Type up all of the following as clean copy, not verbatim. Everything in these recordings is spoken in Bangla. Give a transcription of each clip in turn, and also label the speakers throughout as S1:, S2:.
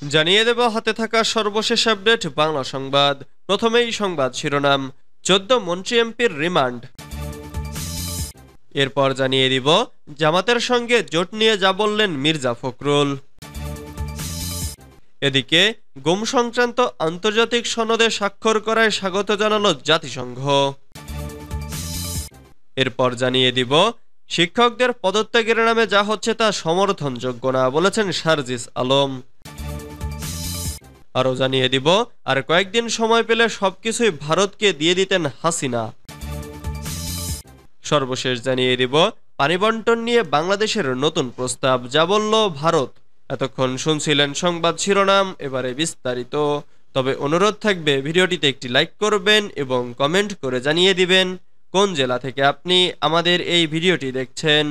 S1: জানিয়ে দেব হাতে থাকা সর্বশেষ আপডেট বাংলা সংবাদ। প্রথমেই সংবাদ শিরোনাম, 14 মন্ত্রী এমপির রিমান্ড। এরপর জানিয়ে দিব জামাতের সঙ্গে জোট নিয়ে যা বললেন মির্জা ফখরুল। এদিকে গুম সংক্রান্ত আন্তর্জাতিক সনদে স্বাক্ষর করায় স্বাগত জানালো জাতিসংঘ। এরপর জানিয়ে দিব শিক্ষকদের পদত্যাগের নামে যা হচ্ছে তা সমর্থনযোগ্য না, বলেছেন সার্জিস আলম। আরও জানিয়ে দিব আর কয়েকদিন সময় পেলে সবকিছুই ভারতকে দিয়ে দিতেন হাসিনা। সর্বশেষ জানিয়ে দিব পানি বন্টন নিয়ে বাংলাদেশের নতুন প্রস্তাব, যা বলল ভারত। এতক্ষণ শুনছিলেন সংবাদ শিরোনাম, এবারে বিস্তারিত। তবে অনুরোধ থাকবে ভিডিওটিতে একটি লাইক করবেন এবং কমেন্ট করে জানিয়ে দিবেন কোন জেলা থেকে আপনি আমাদের এই ভিডিওটি দেখছেন।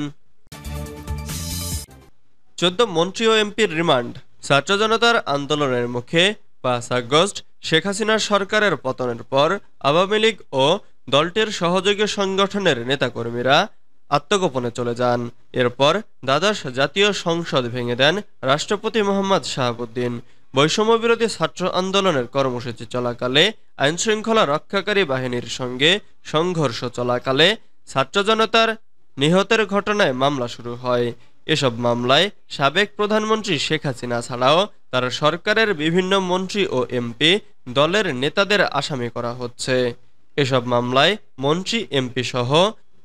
S1: 14 মন্ত্রী ও এমপির রিমান্ড। ছাত্র জনতার আন্দোলনের মুখে 5 আগস্ট শেখ হাসিনার সরকারের পতনের পর আওয়ামী লীগ ও দলটির সহযোগী সংগঠনের নেতাকর্মীরা আত্মগোপনে চলে যান। এরপর দ্বাদশ জাতীয় সংসদ ভেঙে দেন রাষ্ট্রপতি মোহাম্মদ শাহাবুদ্দিন। বৈষম্য বিরোধী ছাত্র আন্দোলনের কর্মসূচি চলাকালে আইনশৃঙ্খলা রক্ষাকারী বাহিনীর সঙ্গে সংঘর্ষ চলাকালে ছাত্র জনতার নিহতের ঘটনায় মামলা শুরু হয়। এসব মামলায় সাবেক প্রধানমন্ত্রী শেখ হাসিনা ছাড়াও তার সরকারের বিভিন্ন মন্ত্রী ও এমপি দলের নেতাদের আসামি করা হচ্ছে। এসব মামলায় মন্ত্রী এমপি সহ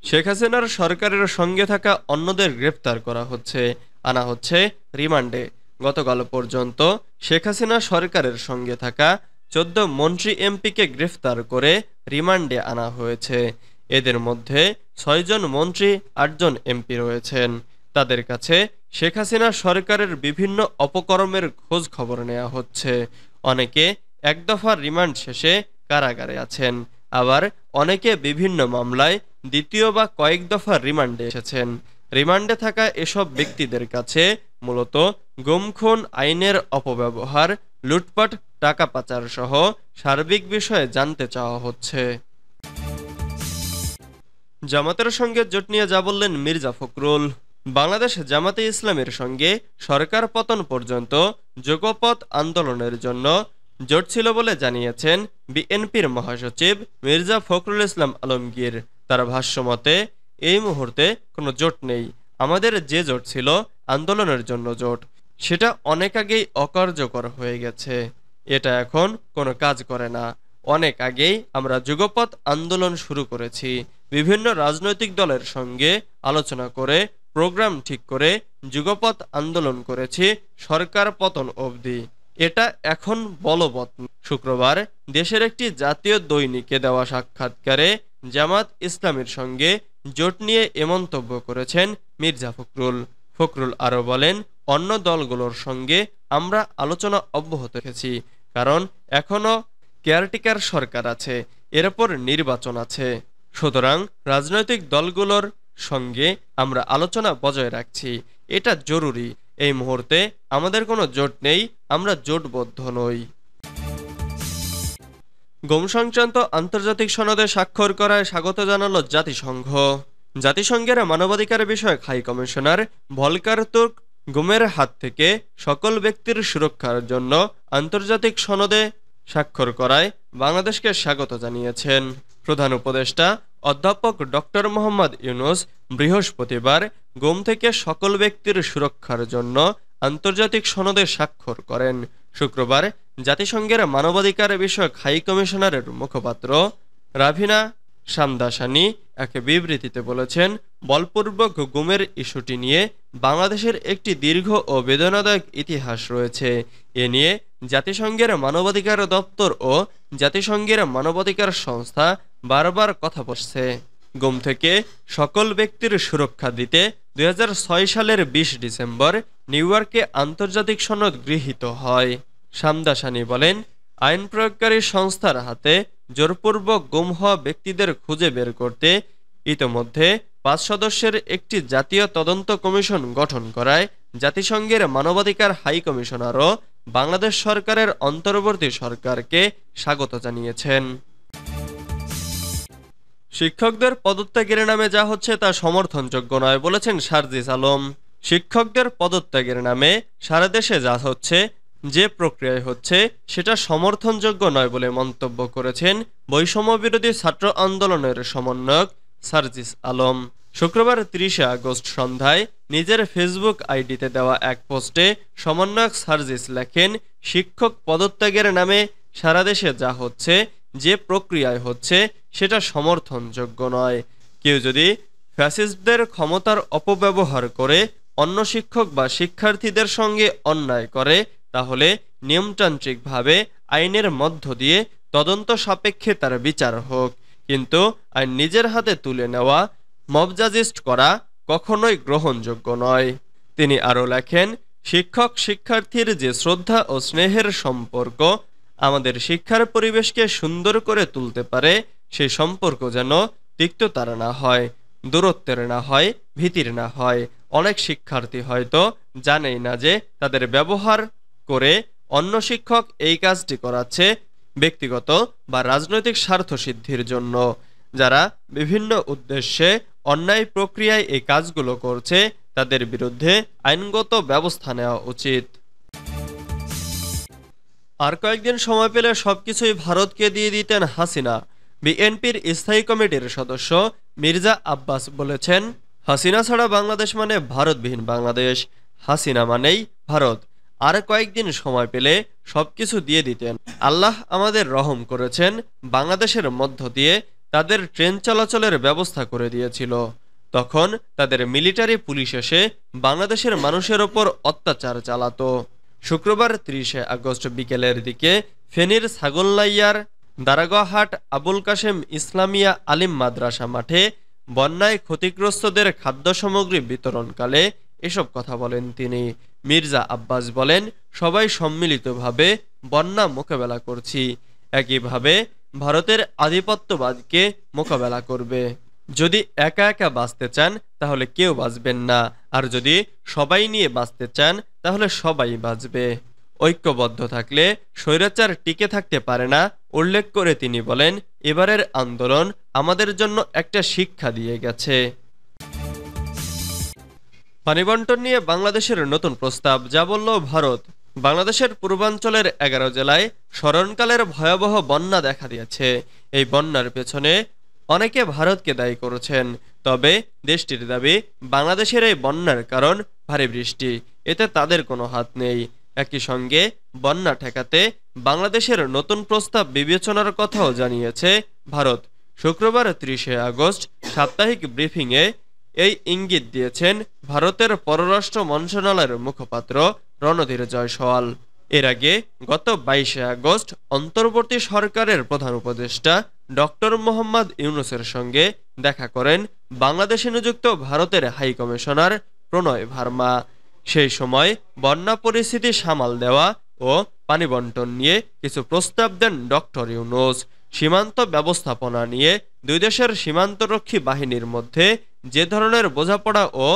S1: শেখ হাসিনার সরকারের সঙ্গে থাকা অন্যদের গ্রেপ্তার করা হচ্ছে, আনা হচ্ছে রিমান্ডে। গতকাল পর্যন্ত শেখ হাসিনা সরকারের সঙ্গে থাকা 14 মন্ত্রী এমপিকে গ্রেফতার করে রিমান্ডে আনা হয়েছে। এদের মধ্যে 6 জন মন্ত্রী 8 জন এমপি রয়েছেন। তাদের কাছে শেখ হাসিনা সরকারের বিভিন্ন অপকর্মের খোঁজ খবর নেওয়া হচ্ছে। অনেকে এক দফা রিমান্ড শেষে কারাগারে আছেন, আবার অনেকে বিভিন্ন মামলায় দ্বিতীয় বা কয়েক দফা রিমান্ডে এসেছেন। রিমান্ডে থাকা এসব ব্যক্তিদের কাছে মূলত গুম খুন, আইনের অপব্যবহার, লুটপাট, টাকা পাচার সহ সার্বিক বিষয়ে জানতে চাওয়া হচ্ছে। জামাতের সঙ্গে জোট নিয়ে যা বললেন মির্জা ফখরুল। বাংলাদেশ জামাতে ইসলামের সঙ্গে সরকার পতন পর্যন্ত যুগপৎ আন্দোলনের জন্য জোট ছিল বলে জানিয়েছেন বিএনপির মহাসচিব মির্জা ফখরুল ইসলাম আলমগীর। তার ভাষ্যমতে এই মুহূর্তে কোনো জোট নেই। আমাদের যে জোট ছিল আন্দোলনের জন্য জোট, সেটা অনেক আগেই অকার্যকর হয়ে গেছে। এটা এখন কোনো কাজ করে না। অনেক আগেই আমরা যুগপৎ আন্দোলন শুরু করেছি। বিভিন্ন রাজনৈতিক দলের সঙ্গে আলোচনা করে প্রোগ্রাম ঠিক করে যুগপৎ আন্দোলন করেছি সরকার পতন অবধি। এটা এখন বলবৎ। শুক্রবার দেশের একটি জাতীয় দৈনিকে দেওয়া সাক্ষাৎকারে জামাত ইসলামের সঙ্গে জোট নিয়ে এ মন্তব্য করেছেন মির্জা ফখরুল। ফখরুল আরও বলেন, অন্য দলগুলোর সঙ্গে আমরা আলোচনা অব্যাহত রেখেছি, কারণ এখনো কেয়ারটেকার সরকার আছে, এরপর নির্বাচন আছে। সুতরাং রাজনৈতিক দলগুলোর সঙ্গে আমরা আলোচনা বজায় রাখছি, এটা জরুরি। এই মুহূর্তে আমাদের কোনো জোট নেই, আমরা জোটবদ্ধ নই। গুম সংক্রান্ত আন্তর্জাতিক সনদে স্বাক্ষর করায় স্বাগত জানালো জাতিসংঘ। জাতিসংঘের মানবাধিকার বিষয়ক হাই কমিশনার ভলকার তুর্ক গুমের হাত থেকে সকল ব্যক্তির সুরক্ষার জন্য আন্তর্জাতিক সনদে স্বাক্ষর করায় বাংলাদেশকে স্বাগত জানিয়েছেন। প্রধান উপদেষ্টা অধ্যাপক ডক্টর মোহাম্মদ ইউনুস বৃহস্পতিবার গুম থেকে সকল ব্যক্তির সুরক্ষার জন্য আন্তর্জাতিক সনদে স্বাক্ষর করেন। শুক্রবার জাতিসংঘের মানবাধিকার বিষয়ক হাই কমিশনারের মুখপাত্র রাভিনা শামদাসানি এক বিবৃতিতে বলেছেন, বলপূর্বক গুমের ইস্যুটি নিয়ে বাংলাদেশের একটি দীর্ঘ ও বেদনাদায়ক ইতিহাস রয়েছে। এ নিয়ে জাতিসংঘের মানবাধিকার দপ্তর ও জাতিসংঘের মানবাধিকার সংস্থা বারবার কথা বলছে। গুম থেকে সকল ব্যক্তির সুরক্ষা দিতে 2006 সালের 20 ডিসেম্বর নিউ ইয়র্কে আন্তর্জাতিক সনদ গৃহীত হয়। শামদাসানি বলেন, আইন প্রয়োগকারী সংস্থার হাতে জোরপূর্বক গুম হওয়া ব্যক্তিদের খুঁজে বের করতে ইতোমধ্যে 5 সদস্যের একটি জাতীয় তদন্ত কমিশন গঠন করায় জাতিসংঘের মানবাধিকার হাই কমিশনারও বাংলাদেশ সরকারের অন্তর্বর্তী সরকারকে স্বাগত জানিয়েছেন। শিক্ষকদের পদত্যাগের নামে যা হচ্ছে তা সমর্থনযোগ্য নয়, বলেছেন সার্জিস আলম। শিক্ষকদের পদত্যাগের নামে সারা দেশে যা হচ্ছে যে প্রক্রিয়ায় হচ্ছে সেটা সমর্থনযোগ্য নয় বলে মন্তব্য করেছেন বৈষম্যবিরোধী ছাত্র আন্দোলনের সমন্বয়ক সার্জিস আলম। শুক্রবার ৩০ আগস্ট সন্ধ্যায় নিজের ফেসবুক আইডিতে দেওয়া এক পোস্টে সমন্বয়ক সার্জিস লেখেন, শিক্ষক পদত্যাগের নামে সারা দেশে যা হচ্ছে, যে প্রক্রিয়ায় হচ্ছে সেটা সমর্থনযোগ্য নয়। কেউ যদি ফ্যাসিস্টদের ক্ষমতার অপব্যবহার করে অন্য শিক্ষক বা শিক্ষার্থীদের সঙ্গে অন্যায় করে, তাহলে নিয়মতান্ত্রিকভাবে আইনের মধ্য দিয়ে তদন্ত সাপেক্ষে তার বিচার হোক, কিন্তু আইন নিজের হাতে তুলে নেওয়া, মবজাজিস্ট করা কখনোই গ্রহণযোগ্য নয়। তিনি আরও লেখেন, শিক্ষক শিক্ষার্থীর যে শ্রদ্ধা ও স্নেহের সম্পর্ক আমাদের শিক্ষার পরিবেশকে সুন্দর করে তুলতে পারে, সেই সম্পর্ক যেন তিক্ততার না হয়, দূরত্বের না হয়, ভীতির না হয়। অনেক শিক্ষার্থী হয়তো জানেই না যে তাদের ব্যবহার করে অন্য শিক্ষক এই কাজটি করাচ্ছে ব্যক্তিগত বা রাজনৈতিক স্বার্থ সিদ্ধির জন্য। যারা বিভিন্ন উদ্দেশ্যে অন্যায় প্রক্রিয়ায় এই কাজগুলো করছে তাদের বিরুদ্ধে আইনগত ব্যবস্থা নেওয়া উচিত। আর কয়েকদিন সময় পেলে সবকিছুই ভারতকে দিয়ে দিতেন হাসিনা। বিএনপির স্থায়ী কমিটির সদস্য মির্জা আব্বাস বলেছেন, হাসিনা ছাড়া বাংলাদেশ মানে ভারতবিহীন বাংলাদেশ, হাসিনা মানেই ভারত। আর কয়েকদিন সময় পেলে সবকিছু দিয়ে দিতেন। আল্লাহ আমাদের রহম করেছেন, বাংলাদেশের মধ্য দিয়ে তাদের ট্রেন চলাচলের ব্যবস্থা করে দিয়েছিল। তখন তাদের মিলিটারি পুলিশ এসে বাংলাদেশের মানুষের ওপর অত্যাচার চালাতো। শুক্রবার ৩০ আগস্ট বিকেলের দিকে ফেনীর ছাগলনাইয়ার দারাগাহাট আবুল কাশেম ইসলামিয়া আলিম মাদ্রাসা মাঠে বন্যায় ক্ষতিগ্রস্তদের খাদ্য সামগ্রী বিতরণকালে এসব কথা বলেন তিনি। মির্জা আব্বাস বলেন, সবাই সম্মিলিতভাবে বন্যা মোকাবেলা করছি, একইভাবে ভারতের আধিপত্যবাদকে মোকাবেলা করবে। যদি একা একা বাঁচতে চান তাহলে কেউ বাঁচবেন না, আর যদি সবাই নিয়ে বাঁচতে চান তাহলে সবাই বাঁচবে। ঐক্যবদ্ধ থাকলে স্বৈরাচার টিকে থাকতে পারে না উল্লেখ করে তিনি বলেন, এবারের আন্দোলন আমাদের জন্য একটা শিক্ষা দিয়ে গেছে। পানি বন্টন নিয়ে বাংলাদেশের নতুন প্রস্তাব, যা বলল ভারত। বাংলাদেশের পূর্বাঞ্চলের 11 জেলায় স্মরণকালের ভয়াবহ বন্যা দেখা দিয়েছে। এই বন্যার পেছনে অনেকে ভারতকে দায়ী করেছেন, তবে দেশটির দাবি বাংলাদেশের এই বন্যার কারণ ভারী বৃষ্টি, এতে তাদের কোনো হাত নেই। একই সঙ্গে বন্যা ঠেকাতে বাংলাদেশের নতুন প্রস্তাব বিবেচনার কথাও জানিয়েছে ভারত। শুক্রবার ৩০ আগস্ট সাপ্তাহিক ব্রিফিংয়ে এই ইঙ্গিত দিয়েছেন ভারতের পররাষ্ট্র মন্ত্রণালয়ের মুখপাত্র রণধীর জয়সওয়াল। এর আগে গত ২২ আগস্ট অন্তর্বর্তী সরকারের প্রধান উপদেষ্টা ডক্টর মোহাম্মদ ইউনূসের সঙ্গে দেখা করেন বাংলাদেশে নিযুক্ত ভারতের হাই কমিশনার প্রণয় ভার্মা। সেই সময় বন্যা পরিস্থিতি সামাল দেওয়া ও পানি বন্টন নিয়ে কিছু প্রস্তাব দেন ডক্টর ইউনূস। সীমান্ত ব্যবস্থাপনা নিয়ে দুই দেশের সীমান্তরক্ষী বাহিনীর মধ্যে যে ধরনের বোঝাপড়া ও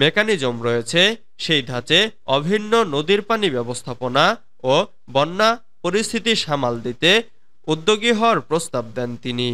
S1: মেকানিজম রয়েছে, সেই ধাঁচে অভিন্ন নদীর পানি ব্যবস্থাপনা ও বন্যা পরিস্থিতি সামাল দিতে উদ্যোগী হওয়ার প্রস্তাব দেন তিনি।